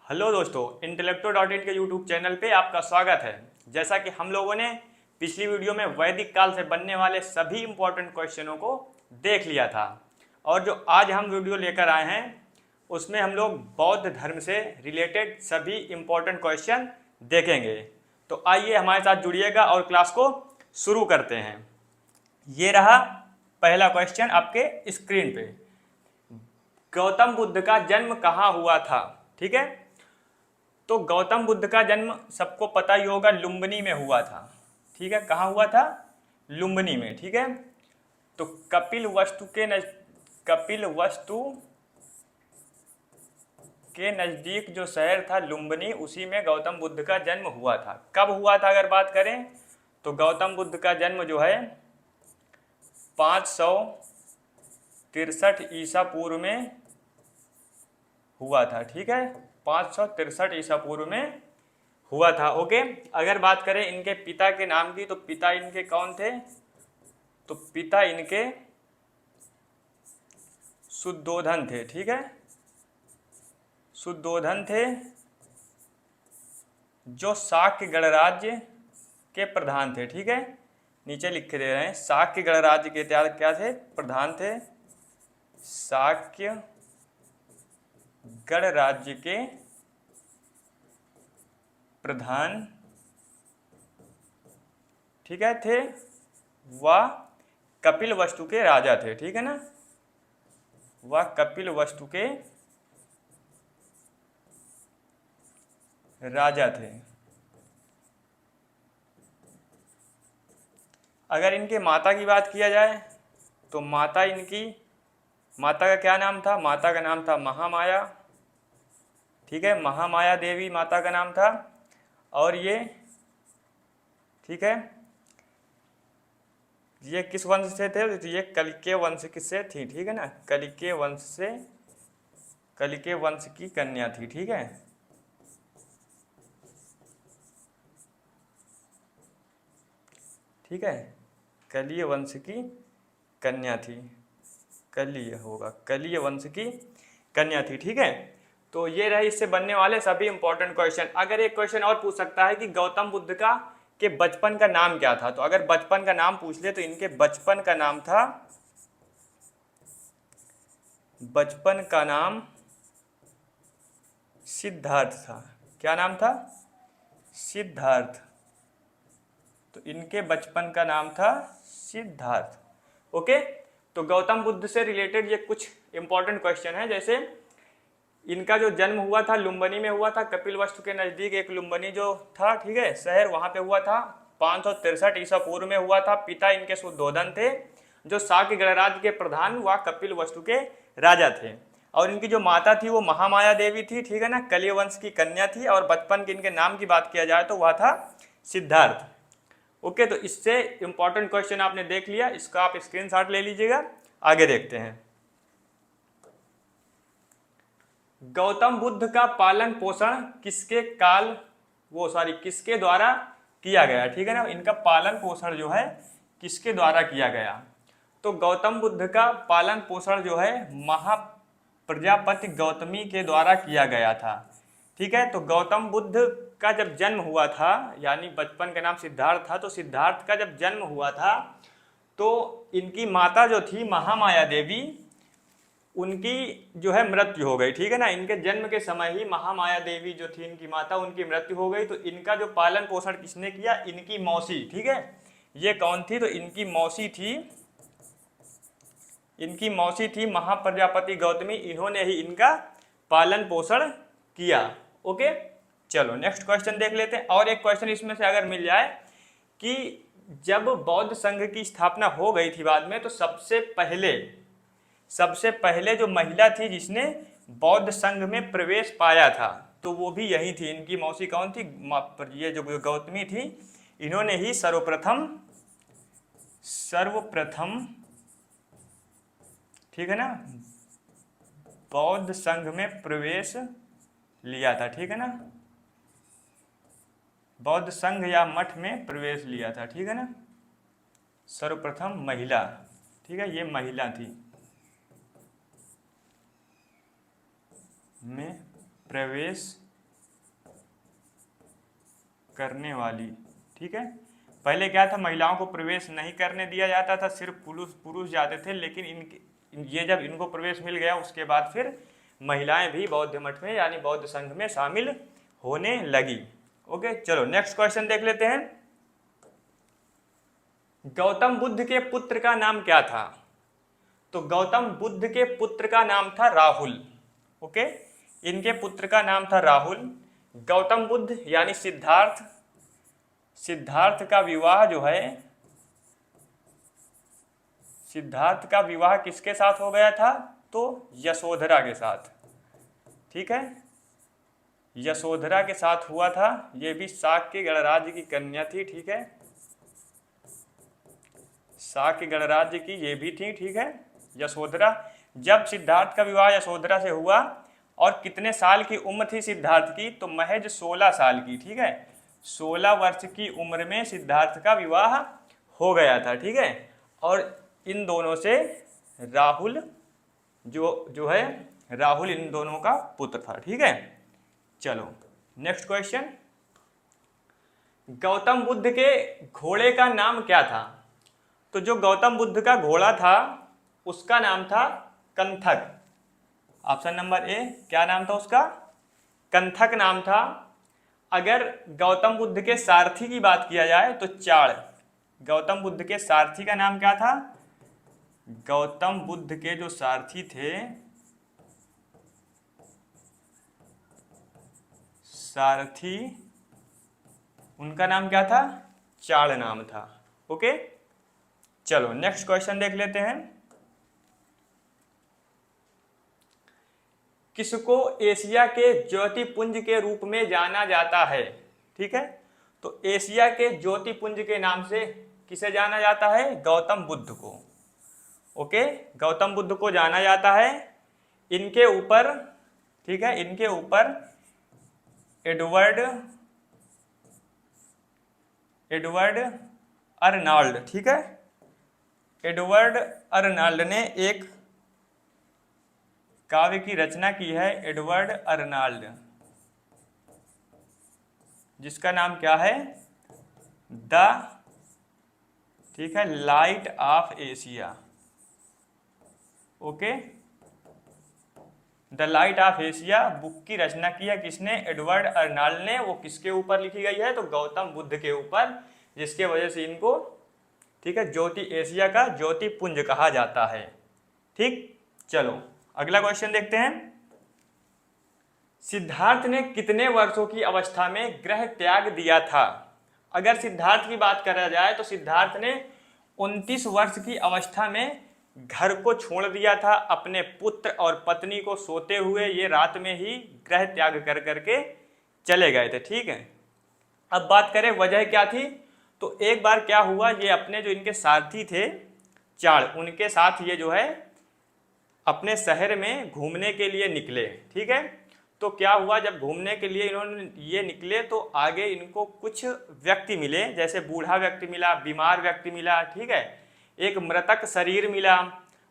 Hello दोस्तों, इंटेलेक्टो.इन के YouTube channel पे आपका स्वागत है। जैसा कि हम लोगों ने पिछली वीडियो में वैदिक काल से बनने वाले सभी इंपॉर्टेंट क्वेश्चनों को देख लिया था और जो आज हम वीडियो लेकर आए हैं उसमें हम लोग बौद्ध धर्म से रिलेटेड सभी इंपॉर्टेंट क्वेश्चन देखेंगे। तो आइए हमारे साथ जुड़िएगा और क्लास को शुरू करते हैं। ये रहा पहला क्वेश्चन आपके स्क्रीन पे। गौतम बुद्ध का जन्म कहाँ हुआ था? ठीक है, तो गौतम बुद्ध का जन्म सबको पता ही होगा, लुम्बिनी में हुआ था। ठीक है, कहाँ हुआ था? लुम्बिनी में। ठीक है, तो कपिल वस्तु के नज़दीक जो शहर था लुम्बिनी, उसी में गौतम बुद्ध का जन्म हुआ था। कब हुआ था अगर बात करें तो गौतम बुद्ध का जन्म जो है 563 ईसा पूर्व में हुआ था। ठीक है, 563 ईसा पूर्व में हुआ था। ओके, अगर बात करें इनके पिता के नाम की तो पिता इनके कौन थे? तो पिता इनके शुद्धोधन थे। ठीक है, शुद्धोधन थे जो शाक्य गणराज्य के प्रधान थे। ठीक है, नीचे लिख के दे रहे हैं, शाक्य गणराज्य के क्या थे? प्रधान थे। शाक्य गणराज्य के प्रधान, ठीक है, थे। वह कपिल वस्तु के राजा थे। ठीक है ना, वह कपिल वस्तु के राजा थे। अगर इनके माता की बात किया जाए तो माता का क्या नाम था? माता का नाम था महामाया। ठीक है, महामाया देवी माता का नाम था। और ये, ठीक है, ये किस वंश से थे? तो ये कलिके वंश से थी। ठीक है ना, कलिके वंश की कन्या थी। ठीक है, ठीक है, कलिय वंश की कन्या थी। कलिय होगा, कलिय वंश की कन्या थी। ठीक है, तो ये रहे इससे बनने वाले सभी इंपॉर्टेंट क्वेश्चन। अगर एक क्वेश्चन और पूछ सकता है कि गौतम बुद्ध का के बचपन का नाम क्या था, तो अगर बचपन का नाम पूछ ले तो इनके बचपन का नाम सिद्धार्थ था। क्या नाम था? सिद्धार्थ। तो इनके बचपन का नाम था सिद्धार्थ। ओके, तो गौतम बुद्ध से रिलेटेड ये कुछ इंपॉर्टेंट क्वेश्चन है। जैसे इनका जो जन्म हुआ था लुम्बिनी में हुआ था, कपिल वस्तु के नज़दीक एक लुम्बिनी जो था, ठीक है, शहर, वहाँ पे हुआ था। 563 ईसा पूर्व में हुआ था। पिता इनके शुद्धोधन थे जो शाक्य गणराज्य के प्रधान व कपिल वस्तु के राजा थे। और इनकी जो माता थी वो महामाया देवी थी। ठीक है ना, कलिय वंश की कन्या थी। और बचपन के इनके नाम की बात किया जाए तो वह था सिद्धार्थ। ओके, तो इससे इंपॉर्टेंट क्वेश्चन आपने देख लिया, इसका आप स्क्रीनशॉट ले लीजिएगा। आगे देखते हैं। गौतम बुद्ध का पालन पोषण किसके द्वारा किया गया? ठीक है ना, इनका पालन पोषण जो है किसके द्वारा किया गया? तो गौतम बुद्ध का पालन पोषण जो है महाप्रजापति गौतमी के द्वारा किया गया था। ठीक है, तो गौतम बुद्ध का जब जन्म हुआ था, यानी बचपन का नाम सिद्धार्थ था, तो सिद्धार्थ का जब जन्म हुआ था तो इनकी माता जो थी महामाया देवी, उनकी जो है मृत्यु हो गई। ठीक है ना, इनके जन्म के समय ही महामाया देवी जो थी इनकी माता, उनकी मृत्यु हो गई। तो इनका जो पालन पोषण किसने किया? इनकी मौसी। ठीक है, ये कौन थी? तो इनकी मौसी थी महाप्रजापति गौतमी। इन्होंने ही इनका पालन पोषण किया। ओके, चलो नेक्स्ट क्वेश्चन देख लेते हैं। और एक क्वेश्चन इसमें से अगर मिल जाए कि जब बौद्ध संघ की स्थापना हो गई थी बाद में, तो सबसे पहले जो महिला थी जिसने बौद्ध संघ में प्रवेश पाया था, तो वो भी यही थी। इनकी मौसी कौन थी? ये जो गौतमी थी, इन्होंने ही सर्वप्रथम, ठीक है ना, बौद्ध संघ में प्रवेश लिया था। ठीक है ना, बौद्ध संघ या मठ में प्रवेश लिया था। ठीक है ना, सर्वप्रथम महिला। ठीक है, ये महिला थी, में प्रवेश करने वाली। ठीक है, पहले क्या था, महिलाओं को प्रवेश नहीं करने दिया जाता था, सिर्फ पुरुष जाते थे, लेकिन ये जब इनको प्रवेश मिल गया उसके बाद फिर महिलाएं भी बौद्ध मठ में यानी बौद्ध संघ में शामिल होने लगी। ओके, चलो नेक्स्ट क्वेश्चन देख लेते हैं। गौतम बुद्ध के पुत्र का नाम क्या था? तो गौतम बुद्ध के पुत्र का नाम था राहुल। ओके, इनके पुत्र का नाम था राहुल। गौतम बुद्ध यानी सिद्धार्थ का विवाह जो है, सिद्धार्थ का विवाह किसके साथ हो गया था? तो यशोधरा के साथ। ठीक है, यशोधरा के साथ हुआ था। ये भी शाक्य गणराज्य की कन्या थी। ठीक है, शाक्य गणराज्य की ये भी थी। ठीक है, यशोधरा। जब सिद्धार्थ का विवाह यशोधरा से हुआ और कितने साल की उम्र थी सिद्धार्थ की? तो महज 16 साल की। ठीक है, 16 वर्ष की उम्र में सिद्धार्थ का विवाह हो गया था। ठीक है, और इन दोनों से राहुल जो है, राहुल इन दोनों का पुत्र था। ठीक है, चलो नेक्स्ट क्वेश्चन। गौतम बुद्ध के घोड़े का नाम क्या था? तो जो गौतम बुद्ध का घोड़ा था उसका नाम था कंथक। ऑप्शन नंबर ए, क्या नाम था उसका? कंथक नाम था। अगर गौतम बुद्ध के सारथी की बात किया जाए तो चाण। गौतम बुद्ध के सारथी का नाम क्या था? गौतम बुद्ध के जो सारथी थे, सारथी, उनका नाम क्या था? चाण नाम था। ओके, चलो नेक्स्ट क्वेश्चन देख लेते हैं। किसको एशिया के ज्योतिपुंज के रूप में जाना जाता है? ठीक है, तो एशिया के ज्योतिपुंज के नाम से किसे जाना जाता है? गौतम बुद्ध को। ओके, गौतम बुद्ध को जाना जाता है। इनके ऊपर, ठीक है, इनके ऊपर एडवर्ड अर्नाल्ड, ठीक है, एडवर्ड अर्नाल्ड ने एक काव्य की रचना की है। एडवर्ड अर्नाल्ड, जिसका नाम क्या है? द, ठीक है, light of Asia. Okay, the light of Asia book की रचना की है किसने? एडवर्ड अर्नाल्ड ने। वो किसके ऊपर लिखी गई है? तो गौतम बुद्ध के ऊपर, जिसके वजह से इनको, ठीक है, ज्योति एशिया का ज्योतिपुंज कहा जाता है। ठीक, चलो अगला क्वेश्चन देखते हैं। सिद्धार्थ ने कितने वर्षों की अवस्था में गृह त्याग दिया था? अगर सिद्धार्थ की बात करा जाए तो सिद्धार्थ ने 29 वर्ष की अवस्था में घर को छोड़ दिया था। अपने पुत्र और पत्नी को सोते हुए ये रात में ही गृह त्याग कर करके चले गए थे। ठीक है, अब बात करें वजह क्या थी? तो एक बार क्या हुआ, ये अपने जो इनके सारथी थे चाण, उनके साथ ये जो है अपने शहर में घूमने के लिए निकले। ठीक है, तो क्या हुआ, जब घूमने के लिए इन्होंने ये निकले तो आगे इनको कुछ व्यक्ति मिले, जैसे बूढ़ा व्यक्ति मिला, बीमार व्यक्ति मिला, ठीक है, एक मृतक शरीर मिला,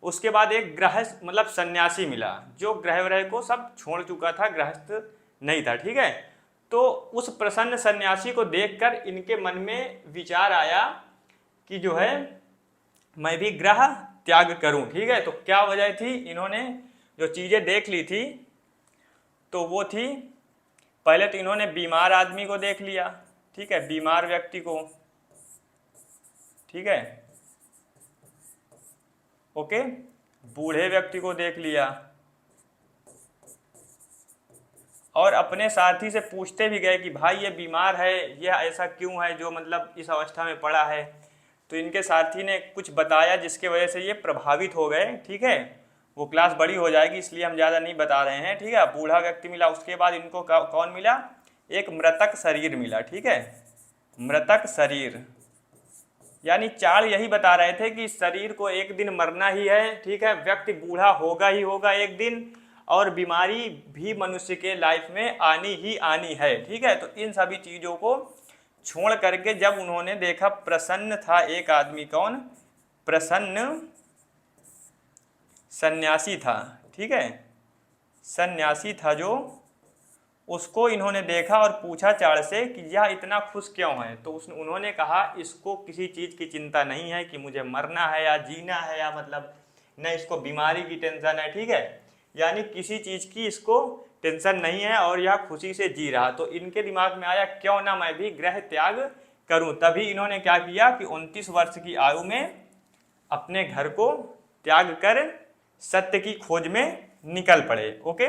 उसके बाद एक गृहस्थ मतलब सन्यासी मिला, जो गृह को सब छोड़ चुका था, गृहस्थ नहीं था। ठीक है, तो उस प्रसन्न सन्यासी को देखकर इनके मन में विचार आया कि जो है मैं भी गृह त्याग करूं। ठीक है, तो क्या वजह थी? इन्होंने जो चीजें देख ली थी तो वो थी, पहले तो इन्होंने बीमार आदमी को देख लिया, ठीक है, बीमार व्यक्ति को, ठीक है, ओके, बूढ़े व्यक्ति को देख लिया और अपने साथी से पूछते भी गए कि भाई ये बीमार है, ये ऐसा क्यों है जो मतलब इस अवस्था में पड़ा है? तो इनके साथी ने कुछ बताया जिसके वजह से ये प्रभावित हो गए। ठीक है, वो क्लास बड़ी हो जाएगी इसलिए हम ज़्यादा नहीं बता रहे हैं। ठीक है, बूढ़ा व्यक्ति मिला, उसके बाद इनको कौन मिला? एक मृतक शरीर मिला। ठीक है, मृतक शरीर, यानी चाण यही बता रहे थे कि शरीर को एक दिन मरना ही है। ठीक है, व्यक्ति बूढ़ा होगा ही होगा एक दिन, और बीमारी भी मनुष्य के लाइफ में आनी ही आनी है। ठीक है, तो इन सभी चीज़ों को छोड़ करके जब उन्होंने देखा, प्रसन्न था एक आदमी, कौन? प्रसन्न सन्यासी था। ठीक है, सन्यासी था जो उसको इन्होंने देखा और पूछा चाण से कि यह इतना खुश क्यों है। तो उन्होंने कहा इसको किसी चीज़ की चिंता नहीं है कि मुझे मरना है या जीना है, या मतलब न इसको बीमारी की टेंशन है, ठीक है, यानी किसी चीज़ की इसको टेंशन नहीं है और यह खुशी से जी रहा। तो इनके दिमाग में आया क्यों ना मैं भी ग्रह त्याग करूं। तभी इन्होंने क्या किया कि 29 वर्ष की आयु में अपने घर को त्याग कर सत्य की खोज में निकल पड़े। Okay,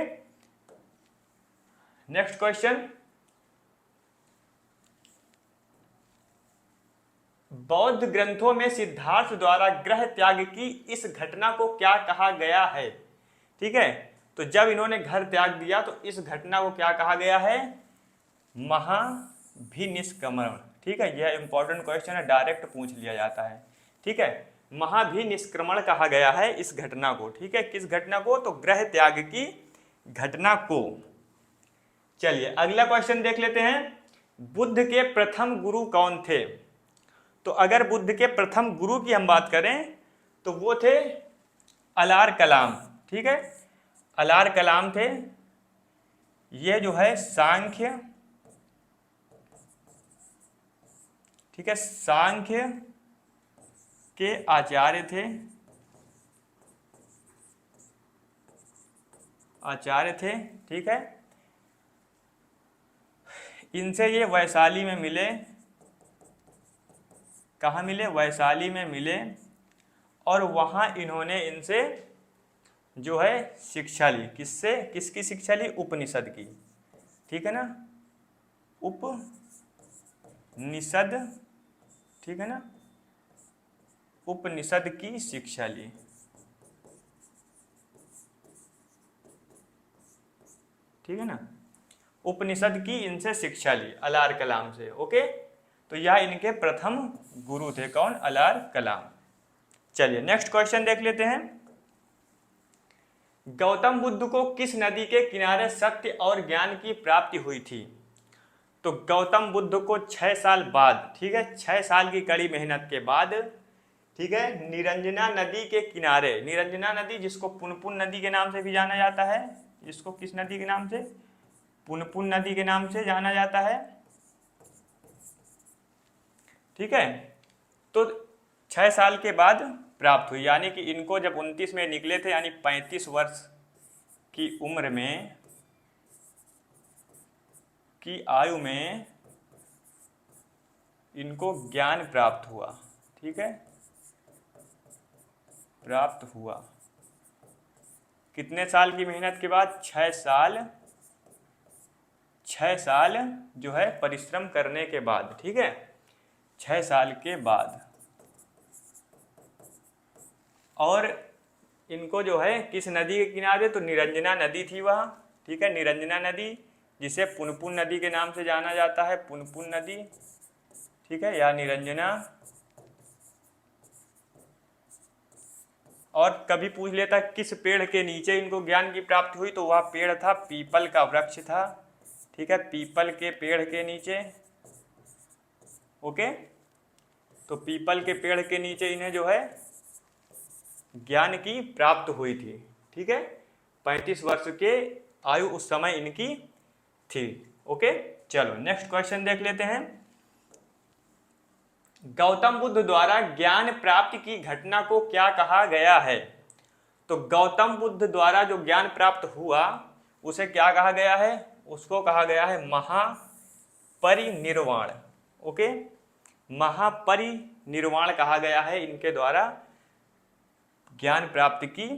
next question. बौद्ध ग्रंथों में सिद्धार्थ द्वारा ग्रह त्याग की इस घटना को क्या कहा गया है। ठीक है, तो जब इन्होंने घर त्याग दिया तो इस घटना को क्या कहा गया है, महाभिनिष्क्रमण। ठीक है, यह इंपॉर्टेंट क्वेश्चन है, डायरेक्ट पूछ लिया जाता है। ठीक है, महाभिनिष्क्रमण कहा गया है इस घटना को। ठीक है, किस घटना को, तो ग्रह त्याग की घटना को। चलिए अगला क्वेश्चन देख लेते हैं। बुद्ध के प्रथम गुरु कौन थे। तो अगर बुद्ध के प्रथम गुरु की हम बात करें तो वो थे अलार कलाम। ठीक है, अलार कलाम थे। ये जो है सांख्य, ठीक है, सांख्य के आचार्य थे, आचार्य थे। ठीक है, इनसे ये वैशाली में मिले। कहाँ मिले, वैशाली में मिले, और वहाँ इन्होंने इनसे जो है शिक्षा ली। किससे, किसकी शिक्षा ली, उपनिषद की। ठीक है ना, उपनिषद, ठीक है ना, उपनिषद की शिक्षा ली। ठीक है ना, उपनिषद की इनसे शिक्षा ली अलार कलाम से। ओके, तो यह इनके प्रथम गुरु थे, कौन, अलार कलाम। चलिए नेक्स्ट क्वेश्चन देख लेते हैं। गौतम बुद्ध को किस नदी के किनारे सत्य और ज्ञान की प्राप्ति हुई थी। तो गौतम बुद्ध को 6 साल बाद, ठीक है, 6 साल की कड़ी मेहनत के बाद, ठीक है, निरंजना नदी के किनारे, निरंजना नदी जिसको पुनपुन नदी के नाम से भी जाना जाता है, जिसको किस नदी के नाम से, पुनपुन नदी के नाम से जाना जाता है। ठीक है, तो 6 साल के बाद प्राप्त हुई, यानी कि इनको जब 29 में निकले थे, यानी 35 वर्ष की उम्र में, की आयु में इनको ज्ञान प्राप्त हुआ। ठीक है, प्राप्त हुआ कितने साल की मेहनत के बाद, 6 साल, 6 साल जो है परिश्रम करने के बाद। ठीक है, 6 साल के बाद। और इनको जो है किस नदी के किनारे, तो निरंजना नदी थी वहाँ। ठीक है, निरंजना नदी जिसे पुनपुन नदी के नाम से जाना जाता है, पुनपुन नदी। ठीक है, या निरंजना। और कभी पूछ लेता किस पेड़ के नीचे इनको ज्ञान की प्राप्ति हुई, तो वह पेड़ था, पीपल का वृक्ष था। ठीक है, पीपल के पेड़ के नीचे। ओके, तो पीपल के पेड़ के नीचे इन्हें जो है ज्ञान की प्राप्त हुई थी। ठीक है, 35 वर्ष के आयु उस समय इनकी थी। ओके, चलो नेक्स्ट क्वेश्चन देख लेते हैं। गौतम बुद्ध द्वारा ज्ञान प्राप्ति की घटना को क्या कहा गया है। तो गौतम बुद्ध द्वारा जो ज्ञान प्राप्त हुआ उसे क्या कहा गया है, उसको कहा गया है महापरिनिर्वाण। ओके, महापरिनिर्वाण कहा गया है इनके द्वारा ज्ञान प्राप्ति की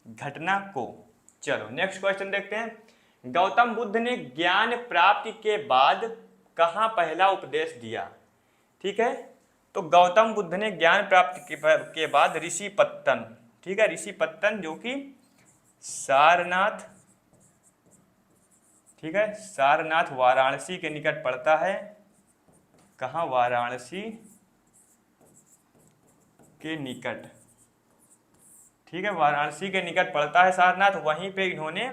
घटना को। चलो नेक्स्ट क्वेश्चन देखते हैं। गौतम बुद्ध ने ज्ञान प्राप्ति के बाद कहाँ पहला उपदेश दिया। ठीक है, तो गौतम बुद्ध ने ज्ञान प्राप्ति के बाद ऋषिपत्तन, ठीक है, ऋषिपत्तन जो कि सारनाथ, ठीक है, सारनाथ वाराणसी के निकट पड़ता है। कहाँ, वाराणसी के निकट। ठीक है, वाराणसी के निकट पड़ता है सारनाथ। वहीं पे इन्होंने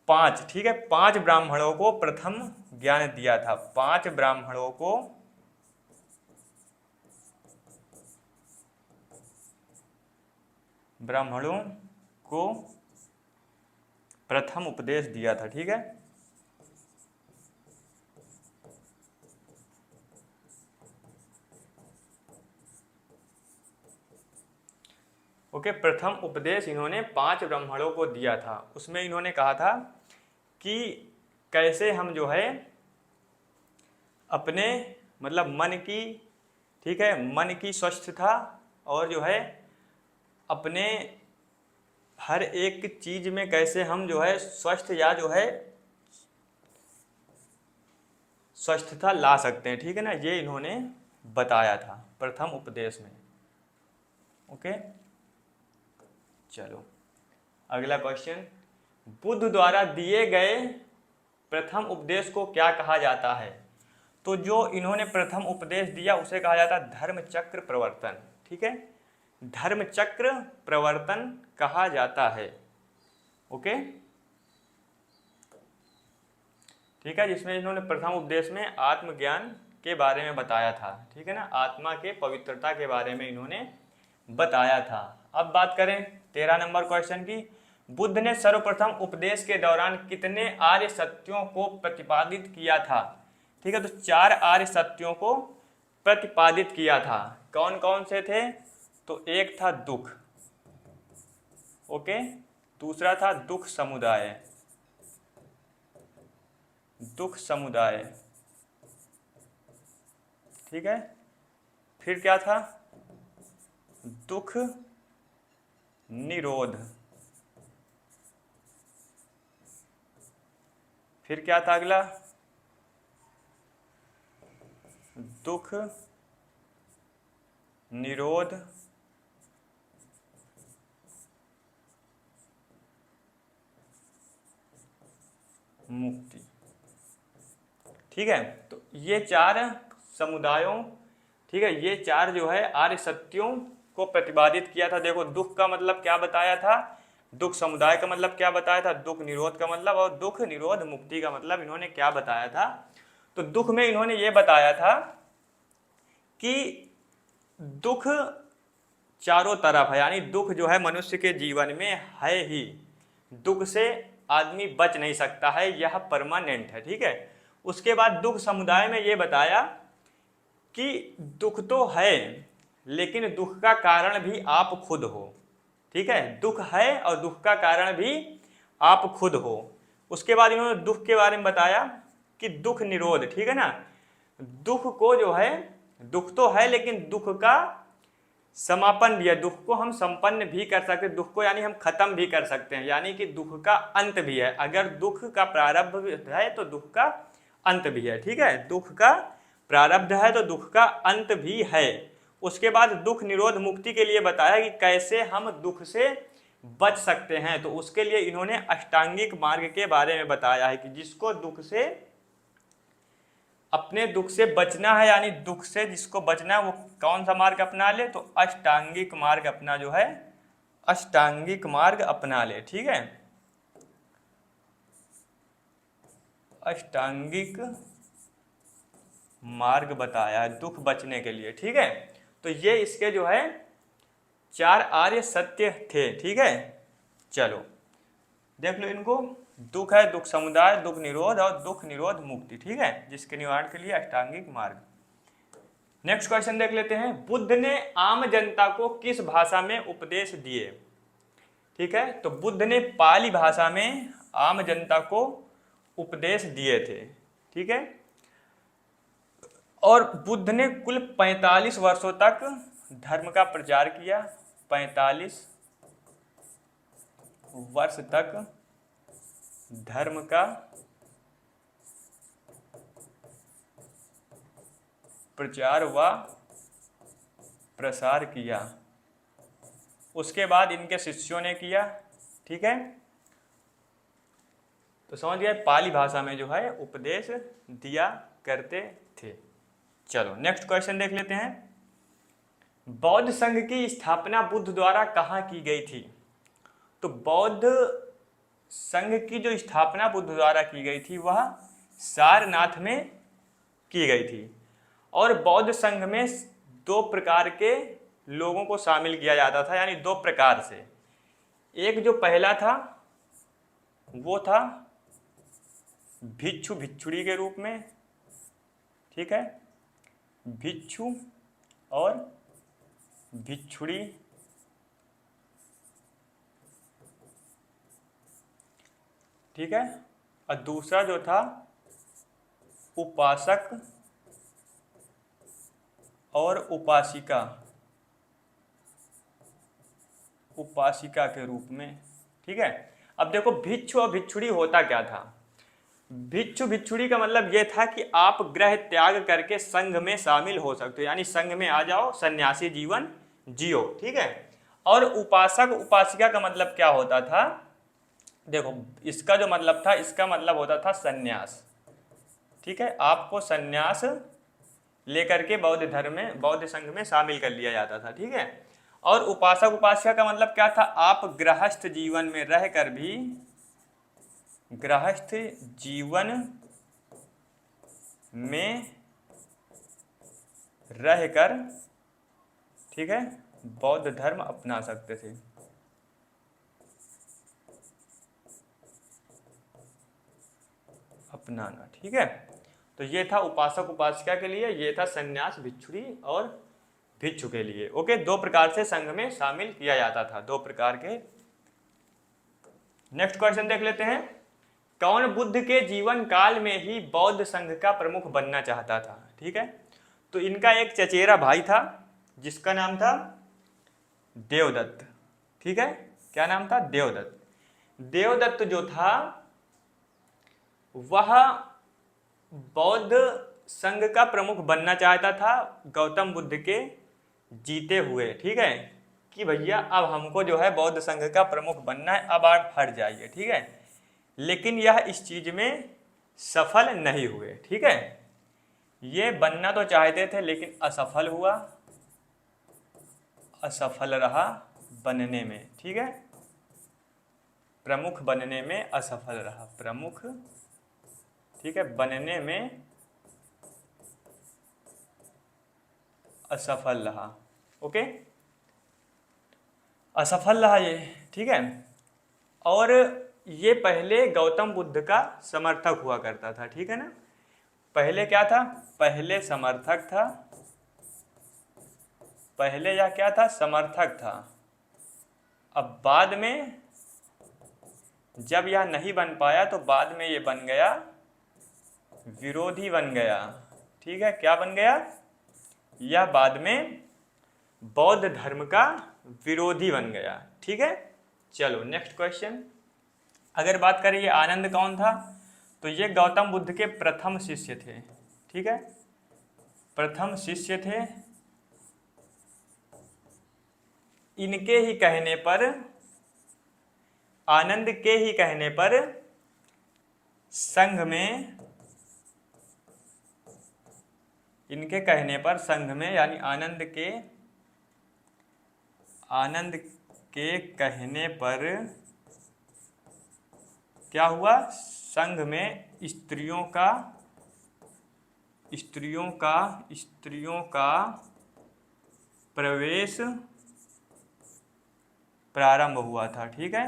5, ठीक है, 5 ब्राह्मणों को प्रथम ज्ञान दिया था। 5 ब्राह्मणों को प्रथम उपदेश दिया था। ठीक है, ओके, प्रथम उपदेश इन्होंने 5 ब्राह्मणों को दिया था। उसमें इन्होंने कहा था कि कैसे हम जो है अपने मतलब मन की, ठीक है, मन की स्वस्थता और जो है अपने हर एक चीज में कैसे हम जो है स्वस्थ या जो है स्वस्थता ला सकते हैं, ठीक है ना, ये इन्होंने बताया था प्रथम उपदेश में। ओके, चलो अगला क्वेश्चन, बुद्ध द्वारा दिए गए प्रथम उपदेश को क्या कहा जाता है? तो जो इन्होंने प्रथम उपदेश दिया उसे कहा जाता है धर्म चक्र प्रवर्तन, ठीक है, धर्म चक्र प्रवर्तन कहा जाता है। ओके, ठीक है, जिसमें इन्होंने प्रथम उपदेश में आत्मज्ञान के बारे में बताया था, ठीक है ना, आत्मा के पवित्रता के बारे में इन्होंने बताया था। अब बात करें 13 नंबर क्वेश्चन की, बुद्ध ने सर्वप्रथम उपदेश के दौरान कितने आर्य सत्यों को प्रतिपादित किया था? ठीक है, तो 4 आर्य सत्यों को प्रतिपादित किया था। कौन कौन से थे? तो एक था दुख, ओके, दूसरा था दुख समुदाय, दुख समुदाय, ठीक है, फिर क्या था? दुख निरोध, फिर क्या था अगला? दुख निरोध मुक्ति, ठीक है। तो ये 4 समुदायों, ठीक है, ये 4 जो है आर्य सत्यों को प्रतिपादित किया था। देखो, दुख का मतलब क्या बताया था, दुख समुदाय का मतलब क्या बताया था, दुख निरोध का मतलब, और दुख निरोध मुक्ति का मतलब इन्होंने क्या बताया था? तो दुख में इन्होंने ये बताया था कि दुख चारों तरफ है, यानी दुख जो है मनुष्य के जीवन में है ही, दुख से आदमी बच नहीं सकता है, यह परमानेंट है, ठीक है। उसके बाद दुख समुदाय में ये बताया कि दुख तो है लेकिन दुख का कारण भी आप खुद हो, ठीक है, दुख है और दुख का कारण भी आप खुद हो। उसके बाद इन्होंने दुख के बारे में बताया कि दुख निरोध, ठीक है ना, दुख को जो है, दुख तो है लेकिन दुख का समापन भी है, दुख को हम संपन्न भी कर सकते हैं, दुख को यानी हम खत्म भी कर सकते हैं, यानी कि दुख का अंत भी है। अगर दुख का प्रारब्ध है तो दुख का अंत भी है, ठीक है, दुख का प्रारब्ध है तो दुख का अंत भी है। उसके बाद दुख निरोध मुक्ति के लिए बताया कि कैसे हम दुख से बच सकते हैं, तो उसके लिए इन्होंने अष्टांगिक मार्ग के बारे में बताया है कि जिसको दुख से, अपने दुख से बचना है, यानी दुख से जिसको बचना है वो कौन सा मार्ग अपना ले? तो अष्टांगिक मार्ग अपना जो है, अष्टांगिक मार्ग अपना ले, ठीक है, अष्टांगिक मार्ग बताया है दुख बचने के लिए, ठीक है। तो ये इसके जो है 4 आर्य सत्य थे, ठीक है। चलो देख लो इनको, दुख है, दुख समुदाय, दुख निरोध और दुख निरोध मुक्ति, ठीक है, जिसके निवारण के लिए अष्टांगिक मार्ग। नेक्स्ट क्वेश्चन देख लेते हैं, बुद्ध ने आम जनता को किस भाषा में उपदेश दिए? ठीक है, तो बुद्ध ने पाली भाषा में आम जनता को उपदेश दिए थे, ठीक है, और बुद्ध ने कुल 45 वर्षों तक धर्म का प्रचार किया, 45 वर्ष तक धर्म का प्रचार व प्रसार किया। उसके बाद इनके शिष्यों ने किया, ठीक है, तो समझ गए, पाली भाषा में जो है उपदेश दिया करते थे। चलो नेक्स्ट क्वेश्चन देख लेते हैं, बौद्ध संघ की स्थापना बुद्ध द्वारा कहाँ की गई थी? तो बौद्ध संघ की जो स्थापना बुद्ध द्वारा की गई थी वह सारनाथ में की गई थी, और बौद्ध संघ में 2 प्रकार के लोगों को शामिल किया जाता था, यानी 2 प्रकार से। एक जो पहला था वो था भिक्षु भिक्षुड़ी के रूप में, ठीक है, भिक्षु और भिक्षुड़ी ठीक है, और दूसरा जो था उपासक और उपासिका, उपासिका के रूप में। ठीक है, अब देखो भिक्षु और भिक्षुणी होता क्या था। भिक्षु भिक्षुणी का मतलब ये था कि आप ग्रह त्याग करके संघ में शामिल हो सकते हो, यानी संघ में आ जाओ, सन्यासी जीवन जियो। ठीक है, और उपासक उपासिका का मतलब क्या होता था, देखो इसका जो मतलब था, इसका मतलब होता था सन्यास। ठीक है, आपको सन्यास लेकर के बौद्ध धर्म में, बौद्ध संघ में शामिल कर लिया जाता था। ठीक है, और उपासक उपासिका का मतलब क्या था, आप गृहस्थ जीवन में रहकर भी, गृहस्थ जीवन में रहकर, ठीक है, बौद्ध धर्म अपना सकते थे। अपनाना, ठीक है, तो ये था उपासक उपासिका के लिए, ये था सन्यास भिक्षुणी और भिक्षु के लिए। ओके, दो प्रकार से संघ में शामिल किया जाता था, दो प्रकार के। नेक्स्ट क्वेश्चन देख लेते हैं, कौन बुद्ध के जीवन काल में ही बौद्ध संघ का प्रमुख बनना चाहता था। ठीक है, तो इनका एक चचेरा भाई था जिसका नाम था देवदत्त। ठीक है, क्या नाम था, देवदत्त। देवदत्त जो था वह बौद्ध संघ का प्रमुख बनना चाहता था गौतम बुद्ध के जीते हुए। ठीक है, कि भैया अब हमको जो है बौद्ध संघ का प्रमुख बनना है, अब आप हट जाइए। ठीक है, लेकिन यह इस चीज में सफल नहीं हुए। ठीक है, ये बनना तो चाहते थे लेकिन असफल हुआ, असफल रहा बनने में। ठीक है, प्रमुख बनने में असफल रहा, प्रमुख, ठीक है, बनने में असफल रहा। ओके, असफल रहा ये। ठीक है, और ये पहले गौतम बुद्ध का समर्थक हुआ करता था। ठीक है ना, पहले क्या था, पहले समर्थक था, पहले यह क्या था, समर्थक था। अब बाद में जब यह नहीं बन पाया तो बाद में ये बन गया विरोधी बन गया। ठीक है, क्या बन गया, यह बाद में बौद्ध धर्म का विरोधी बन गया। ठीक है, चलो नेक्स्ट क्वेश्चन। अगर बात करें ये आनंद कौन था, तो ये गौतम बुद्ध के प्रथम शिष्य थे। ठीक है, प्रथम शिष्य थे। इनके ही कहने पर, आनंद के ही कहने पर संघ में, इनके कहने पर संघ में, यानी आनंद के कहने पर क्या हुआ, संघ में स्त्रियों का प्रवेश प्रारंभ हुआ था। ठीक है,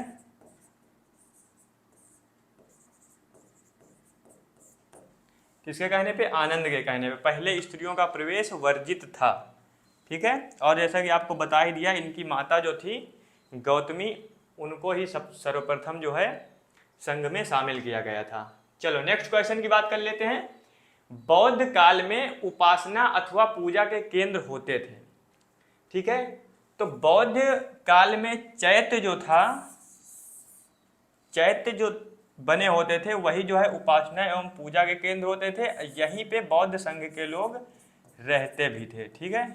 किसके कहने पे, आनंद के कहने पे। पहले स्त्रियों का प्रवेश वर्जित था। ठीक है, और जैसा कि आपको बता ही दिया, इनकी माता जो थी गौतमी, उनको ही सर्वप्रथम जो है संघ में शामिल किया गया था। चलो नेक्स्ट क्वेश्चन की बात कर लेते हैं। बौद्ध काल में उपासना अथवा पूजा के केंद्र होते थे। ठीक है, तो बौद्ध काल में चैत्य जो था, चैत्य जो बने होते थे वही जो है उपासना एवं पूजा के केंद्र होते थे। यहीं पे बौद्ध संघ के लोग रहते भी थे। ठीक है,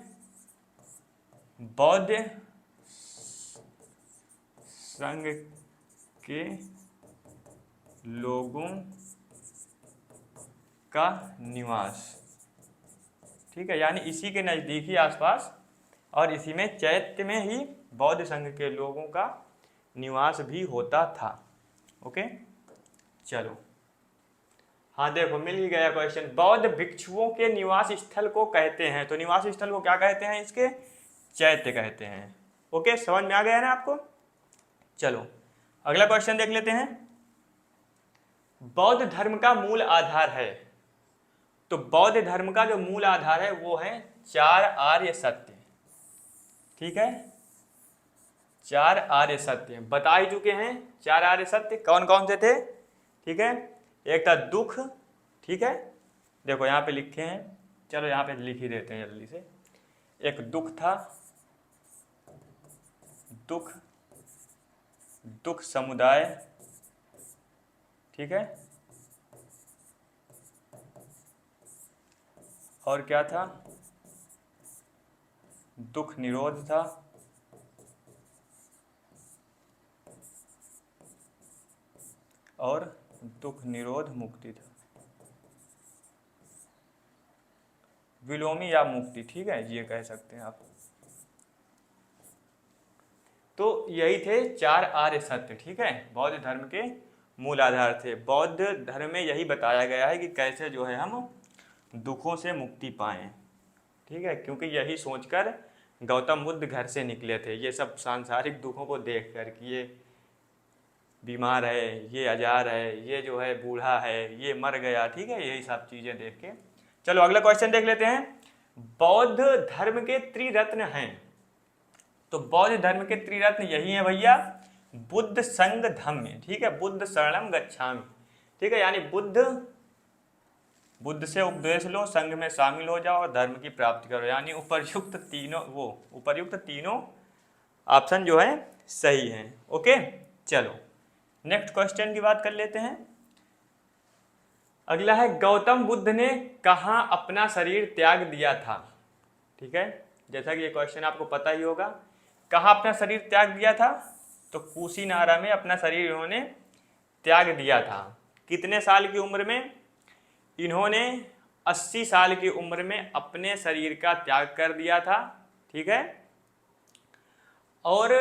बौद्ध संघ के लोगों का निवास, ठीक है, यानी इसी के नज़दीक ही आसपास, और इसी में चैत्य में ही बौद्ध संघ के लोगों का निवास भी होता था। ओके, चलो, हाँ देखो मिल ही गया क्वेश्चन। बौद्ध भिक्षुओं के निवास स्थल को कहते हैं, तो निवास स्थल को क्या कहते हैं, इसके चैत्य कहते हैं। ओके, समझ में आ गया ना आपको। चलो अगला क्वेश्चन देख लेते हैं। बौद्ध धर्म का मूल आधार है, तो बौद्ध धर्म का जो मूल आधार है वो है 4 आर्य सत्य। ठीक है, 4 आर्य सत्य बता ही चुके हैं। 4 आर्य सत्य कौन कौन से थे, ठीक है। एक था दुख, ठीक है, देखो यहाँ पे लिखे हैं, चलो यहाँ पे लिख ही देते हैं जल्दी से। एक दुख था, दुख, दुख समुदाय, ठीक है, और क्या था, दुख निरोध था, और दुख निरोध मुक्ति था, विलोमी या मुक्ति, ठीक है, ये कह सकते हैं आप। तो यही थे 4 आर्य सत्य, ठीक है, बौद्ध धर्म के मूल आधार थे। बौद्ध धर्म में यही बताया गया है कि कैसे जो है हम दुखों से मुक्ति पाएं, ठीक है, क्योंकि यही सोचकर गौतम बुद्ध घर से निकले थे, ये सब सांसारिक दुखों को देख कर कि ये बीमार है, ये अजार है, ये जो है बूढ़ा है, ये मर गया, ठीक है, यही सब चीज़ें देख के। चलो अगला क्वेश्चन देख लेते हैं। बौद्ध धर्म के त्रिरत्न हैं, तो बौद्ध धर्म के त्रिरत्न यही है भैया, बुद्ध संग धम्म, ठीक है, बुद्ध शरणम गच्छामि, ठीक है, यानी बुद्ध से उपदेश लो, संघ में शामिल हो जाओ और धर्म की प्राप्ति करो, यानी उपर्युक्त तीनों ऑप्शन जो है सही है। ओके, चलो नेक्स्ट क्वेश्चन की बात कर लेते हैं। अगला है, गौतम बुद्ध ने कहाँ अपना शरीर त्याग दिया था, ठीक है, जैसा कि ये क्वेश्चन आपको पता ही होगा, कहाँ अपना शरीर त्याग दिया था, तो कुशीनारा में अपना शरीर इन्होंने त्याग दिया था। कितने साल की उम्र में, इन्होंने 80 साल की उम्र में अपने शरीर का त्याग कर दिया था, ठीक है, और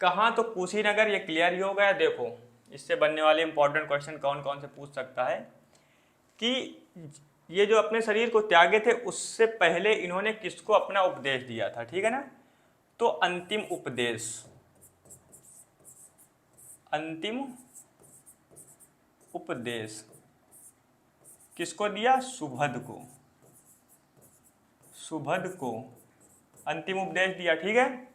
कहाँ, तो कुशीनगर, ये क्लियर ही हो गया। देखो इससे बनने वाले इंपॉर्टेंट क्वेश्चन कौन कौन से पूछ सकता है कि ये जो अपने शरीर को त्यागे थे उससे पहले इन्होंने किसको अपना उपदेश दिया था, ठीक है ना, तो अंतिम उपदेश, अंतिम उपदेश किसको दिया, सुभद को, सुभद को अंतिम उपदेश दिया, ठीक है।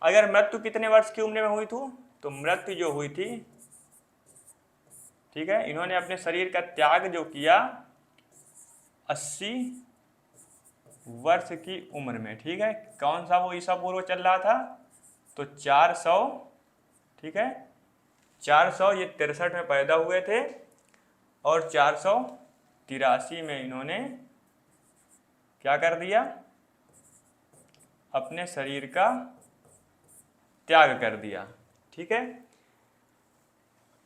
अगर मृत्यु कितने वर्ष की उम्र में हुई थी, तो मृत्यु जो हुई थी, ठीक है, इन्होंने अपने शरीर का त्याग जो किया 80 वर्ष की उम्र में, ठीक है, कौन सा वो ईसा पूर्व चल रहा था, तो 400, ठीक है, 400 ये 63 में पैदा हुए थे और 483 में इन्होंने क्या कर दिया, अपने शरीर का त्याग कर दिया, ठीक है,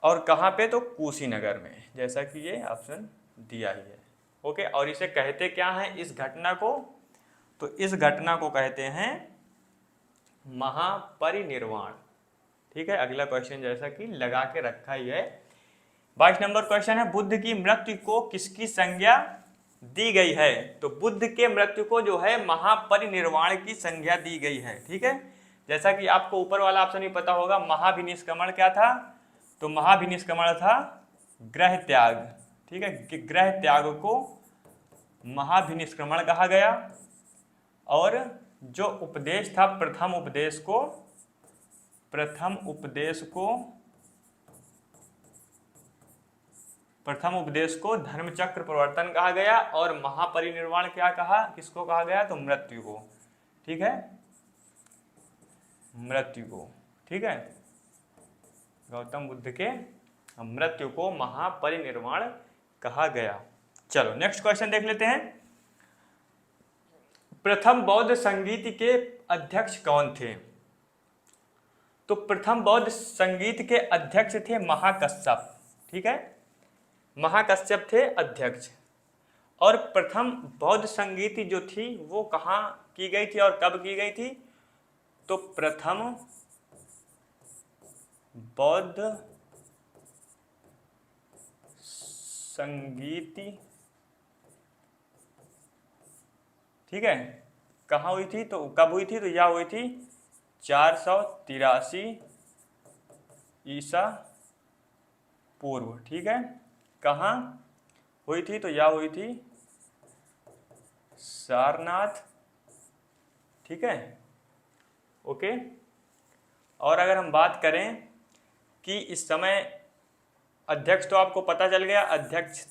और कहाँ पे, तो कुशीनगर में, जैसा कि ये ऑप्शन दिया ही है। ओके, और इसे कहते क्या है इस घटना को, तो इस घटना को कहते हैं महापरिनिर्वाण, ठीक है। अगला क्वेश्चन जैसा कि लगा के रखा ही है, 22 नंबर क्वेश्चन है, बुद्ध की मृत्यु को किसकी संज्ञा दी गई है, तो बुद्ध के मृत्यु को जो है महापरिनिर्वाण की संज्ञा दी गई है, ठीक है। जैसा कि आपको ऊपर वाला ऑप्शन भी पता होगा, महाभिनिष्क्रमण क्या था, तो महाभिनिष्क्रमण था ग्रह त्याग, ठीक है, कि ग्रह त्याग को महाभिनिष्क्रमण कहा गया, और जो उपदेश था प्रथम उपदेश को धर्मचक्र प्रवर्तन कहा गया, और महापरिनिर्वाण क्या कहा, किसको कहा गया, तो मृत्यु को, ठीक है, मृत्यु को, ठीक है, गौतम बुद्ध के मृत्यु को महापरिनिर्वाण कहा गया। चलो नेक्स्ट क्वेश्चन देख लेते हैं। प्रथम बौद्ध संगीत के अध्यक्ष कौन थे, तो प्रथम बौद्ध संगीत के अध्यक्ष थे महाकश्यप, ठीक है, महाकश्यप थे अध्यक्ष। और प्रथम बौद्ध संगीत जो थी वो कहाँ की गई थी और कब की गई थी, तो प्रथम बौद्ध संगीति, ठीक है, कहाँ हुई थी, तो कब हुई थी, तो यह हुई थी 483 ईसा पूर्व, ठीक है, कहाँ हुई थी, तो यह हुई थी सारनाथ, ठीक है, ओके। और अगर हम बात करें कि इस समय अध्यक्ष तो आपको पता चल गया, अध्यक्ष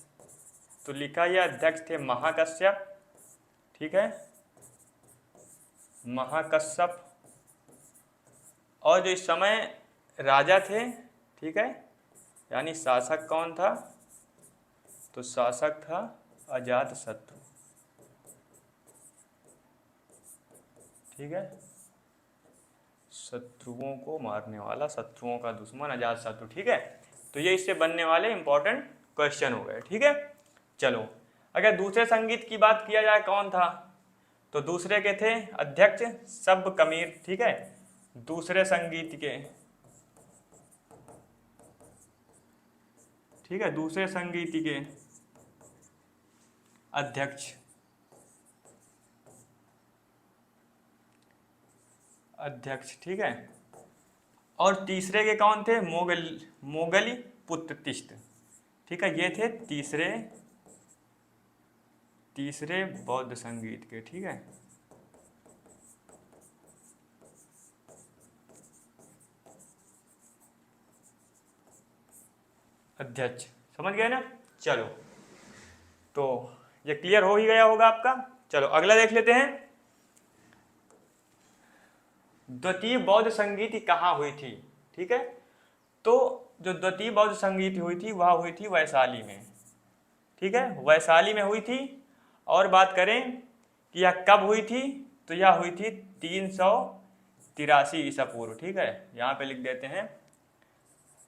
तो लिखा ही है, अध्यक्ष थे महाकश्यप, ठीक है, महाकश्यप। और जो इस समय राजा थे, ठीक है, यानी शासक कौन था, तो शासक था अजातशत्रु, ठीक है, शत्रुओं को मारने वाला, शत्रुओं का दुश्मन अजातशत्रु, ठीक है। तो ये इससे बनने वाले इंपॉर्टेंट क्वेश्चन हो गए, ठीक है। चलो, अगर दूसरे संगीत की बात किया जाए कौन था, तो दूसरे के थे अध्यक्ष सब कमीर, ठीक है, दूसरे संगीत के, ठीक है, दूसरे संगीत के अध्यक्ष, ठीक है। और तीसरे के कौन थे, मोगली पुत्र तिष्ट, ठीक है, ये थे तीसरे बौद्ध संगीत के, ठीक है। अध्यक्ष, समझ गए ना। चलो, तो ये क्लियर हो ही गया होगा आपका। चलो अगला देख लेते हैं, द्वितीय बौद्ध संगीति कहाँ हुई थी, ठीक है। तो जो द्वितीय बौद्ध संगीति हुई थी वह हुई थी वैशाली में, ठीक है, वैशाली में हुई थी। और बात करें कि यह कब हुई थी, तो यह हुई थी 383 ईसा पूर्व, ठीक है, यहाँ पे लिख देते हैं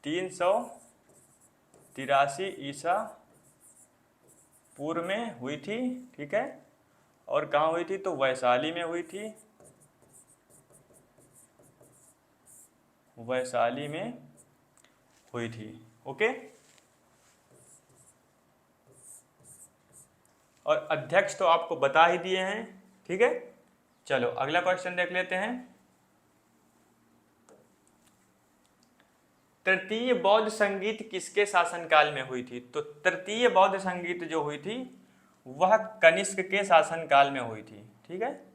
383 ईसा पूर्व में हुई थी, ठीक है। और कहाँ हुई थी, तो वैशाली में हुई थी, वैशाली में हुई थी, ओके। और अध्यक्ष तो आपको बता ही दिए हैं, ठीक है। चलो अगला क्वेश्चन देख लेते हैं, तृतीय बौद्ध संगीत किसके शासनकाल में हुई थी, तो तृतीय बौद्ध संगीत जो हुई थी वह कनिष्क के शासनकाल में हुई थी, ठीक है।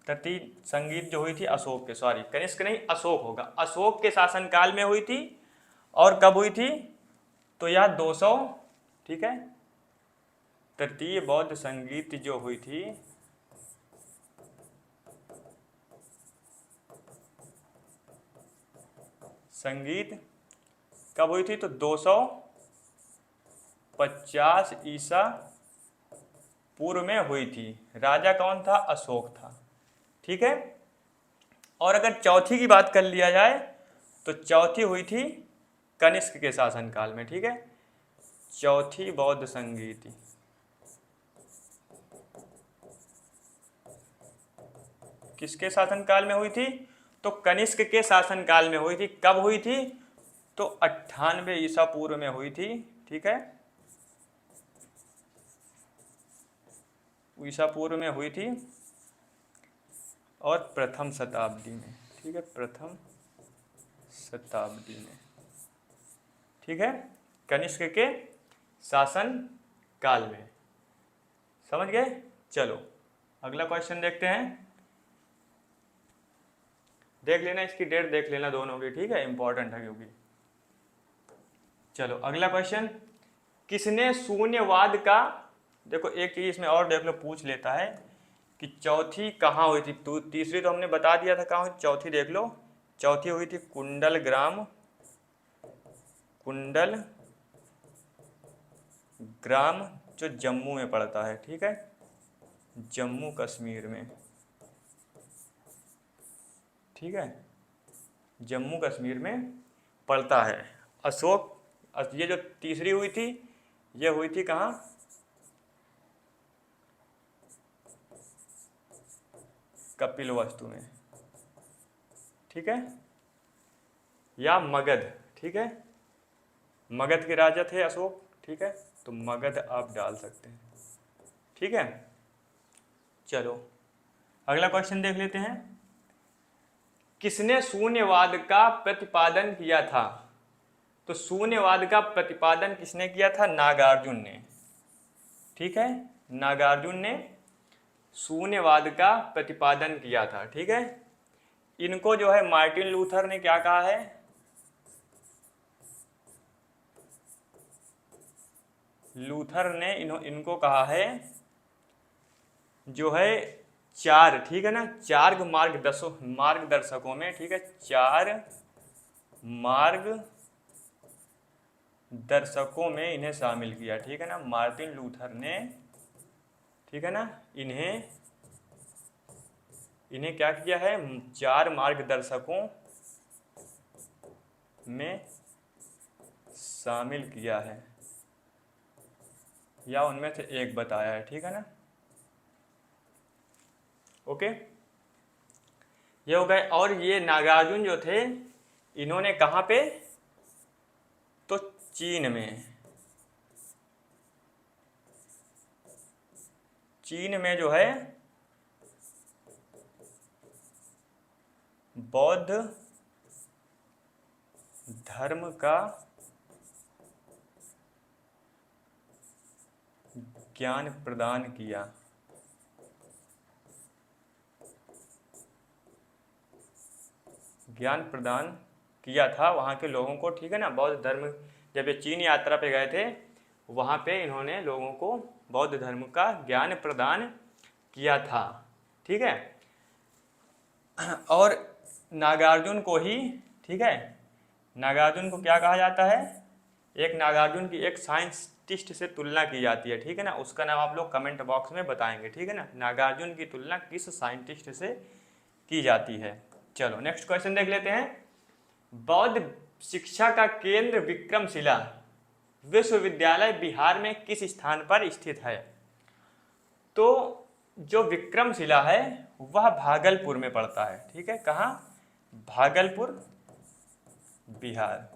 तृतीय संगीत जो हुई थी अशोक के, सॉरी कनिष्क नहीं अशोक होगा, अशोक के शासनकाल में हुई थी। और कब हुई थी, तो यह 200, ठीक है, तृतीय बौद्ध संगीत जो हुई थी संगीत कब हुई थी, तो 250 ईसा पूर्व में हुई थी। राजा कौन था, अशोक था, ठीक है। और अगर चौथी की बात कर लिया जाए तो चौथी हुई थी कनिष्क के शासनकाल में, ठीक है। चौथी बौद्ध संगीति किसके शासनकाल में हुई थी, तो कनिष्क के शासनकाल में हुई थी। कब हुई थी, तो 98 ईसा पूर्व में हुई थी, ठीक है, ईसा पूर्व में हुई थी। और प्रथम शताब्दी में, ठीक है, प्रथम शताब्दी में, ठीक है, कनिष्क के शासन काल में, समझ गए। चलो अगला क्वेश्चन देखते हैं, देख लेना इसकी डेट देख लेना दोनों की, ठीक है, इंपॉर्टेंट है क्योंकि। चलो अगला क्वेश्चन, किसने शून्यवाद का, देखो एक चीज इसमें और देख लो, पूछ लेता है कि चौथी कहाँ हुई थी, तो तीसरी तो हमने बता दिया था कहाँ हुई, चौथी देख लो। चौथी हुई थी कुंडल ग्राम जो जम्मू में पड़ता है, ठीक है, जम्मू कश्मीर में, ठीक है, जम्मू कश्मीर में पड़ता है। अशोक, ये जो तीसरी हुई थी ये हुई थी कहाँ, कपिलवस्तु में, ठीक है, या मगध, ठीक है, मगध के राजा थे अशोक, ठीक है, तो मगध आप डाल सकते हैं, ठीक है। चलो अगला क्वेश्चन देख लेते हैं, किसने शून्यवाद का प्रतिपादन किया था, तो शून्यवाद का प्रतिपादन किसने किया था, नागार्जुन ने, ठीक है, नागार्जुन ने शून्यवाद का प्रतिपादन किया था, ठीक है। इनको जो है मार्टिन लूथर ने क्या कहा है, लूथर ने इनको कहा है जो है चार, ठीक है ना, चार मार्गदर्शकों में, ठीक है, चार मार्गदर्शकों में इन्हें शामिल किया, ठीक है ना, मार्टिन लूथर ने, ठीक है ना, इन्हें क्या किया है, चार मार्गदर्शकों में शामिल किया है, या उनमें से एक बताया है, ठीक है ना। ओके, ये हो गए। और ये नागार्जुन जो थे इन्होंने कहाँ पे, तो चीन में जो है बौद्ध धर्म का ज्ञान प्रदान किया। था वहाँ के लोगों को, ठीक है ना, बौद्ध धर्म, जब ये चीन यात्रा पे गए थे वहाँ पे इन्होंने लोगों को बौद्ध धर्म का ज्ञान प्रदान किया था, ठीक है। और नागार्जुन को ही, ठीक है, नागार्जुन को क्या कहा जाता है, नागार्जुन की एक साइंटिस्ट से तुलना की जाती है, ठीक है ना, उसका नाम आप लोग कमेंट बॉक्स में बताएंगे, ठीक है ना, नागार्जुन की तुलना किस साइंटिस्ट से की जाती है। चलो नेक्स्ट क्वेश्चन देख लेते हैं। बौद्ध शिक्षा का केंद्र विक्रमशिला विश्वविद्यालय बिहार में किस स्थान पर स्थित है? तो जो विक्रमशिला है वह भागलपुर में पड़ता है, ठीक है, कहाँ, भागलपुर बिहार,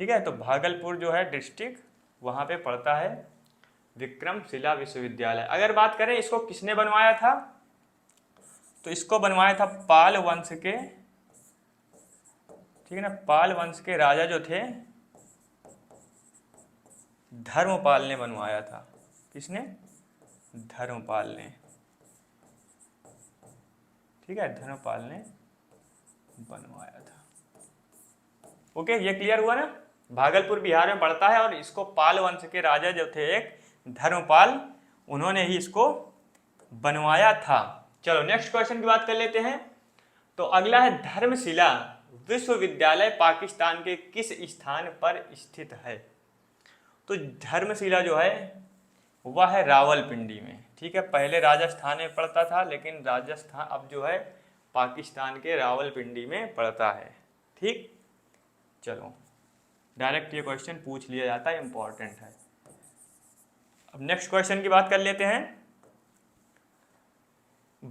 ठीक है। तो भागलपुर जो है डिस्ट्रिक्ट, वहाँ पे पड़ता है विक्रमशिला विश्वविद्यालय। अगर बात करें इसको किसने बनवाया था, तो इसको बनवाया था पाल वंश के, ठीक है ना, पाल वंश के राजा जो थे धर्मपाल ने बनवाया था। किसने? धर्मपाल ने, ठीक है, धर्मपाल ने बनवाया था। ओके, ये क्लियर हुआ ना। भागलपुर बिहार में पड़ता है और इसको पाल वंश के राजा जो थे एक धर्मपाल, उन्होंने ही इसको बनवाया था। चलो नेक्स्ट क्वेश्चन की बात कर लेते हैं। तो अगला है धर्मशिला विश्वविद्यालय पाकिस्तान के किस स्थान पर स्थित है? तो धर्मशिला जो है वह है रावलपिंडी में, ठीक है। पहले राजस्थान में पड़ता था, लेकिन राजस्थान अब जो है पाकिस्तान के रावलपिंडी में पड़ता है, ठीक। चलो डायरेक्ट ये क्वेश्चन पूछ लिया जाता है, इंपॉर्टेंट है। अब नेक्स्ट क्वेश्चन की बात कर लेते हैं।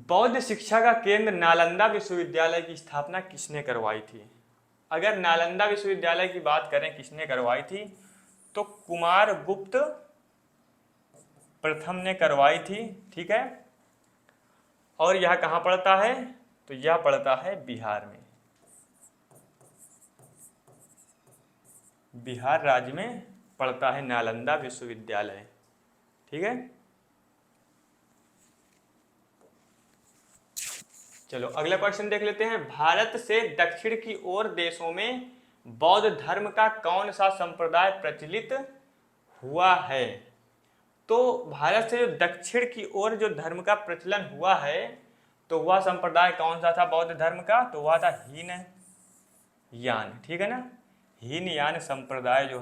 बौद्ध शिक्षा का केंद्र नालंदा विश्वविद्यालय की स्थापना किसने करवाई थी? अगर नालंदा विश्वविद्यालय की बात करें किसने करवाई थी, तो कुमार गुप्त प्रथम ने करवाई थी, ठीक है। और यह कहाँ पड़ता है? तो यह पड़ता है बिहार में, बिहार राज्य में पड़ता है नालंदा विश्वविद्यालय, ठीक है। चलो अगला क्वेश्चन देख लेते हैं। भारत से दक्षिण की ओर देशों में बौद्ध धर्म का कौन सा संप्रदाय प्रचलित हुआ है? तो भारत से जो दक्षिण की ओर जो धर्म का प्रचलन हुआ है, तो वह संप्रदाय कौन सा था बौद्ध धर्म का? तो वह था हीनयान, ठीक है ना। हीनयान संप्रदाय जो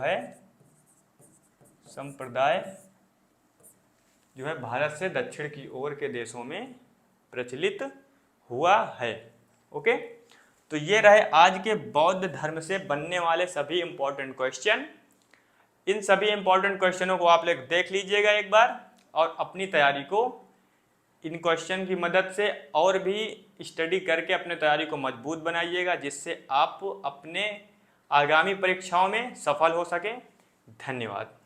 है भारत से दक्षिण की ओर के देशों में प्रचलित हुआ है। ओके, तो ये रहे आज के बौद्ध धर्म से बनने वाले सभी इंपॉर्टेंट क्वेश्चन। इन सभी इंपॉर्टेंट क्वेश्चनों को आप लोग देख लीजिएगा एक बार, और अपनी तैयारी को इन क्वेश्चन की मदद से और भी स्टडी करके अपने तैयारी को मजबूत बनाइएगा, जिससे आप अपने आगामी परीक्षाओं में सफल हो सके। धन्यवाद।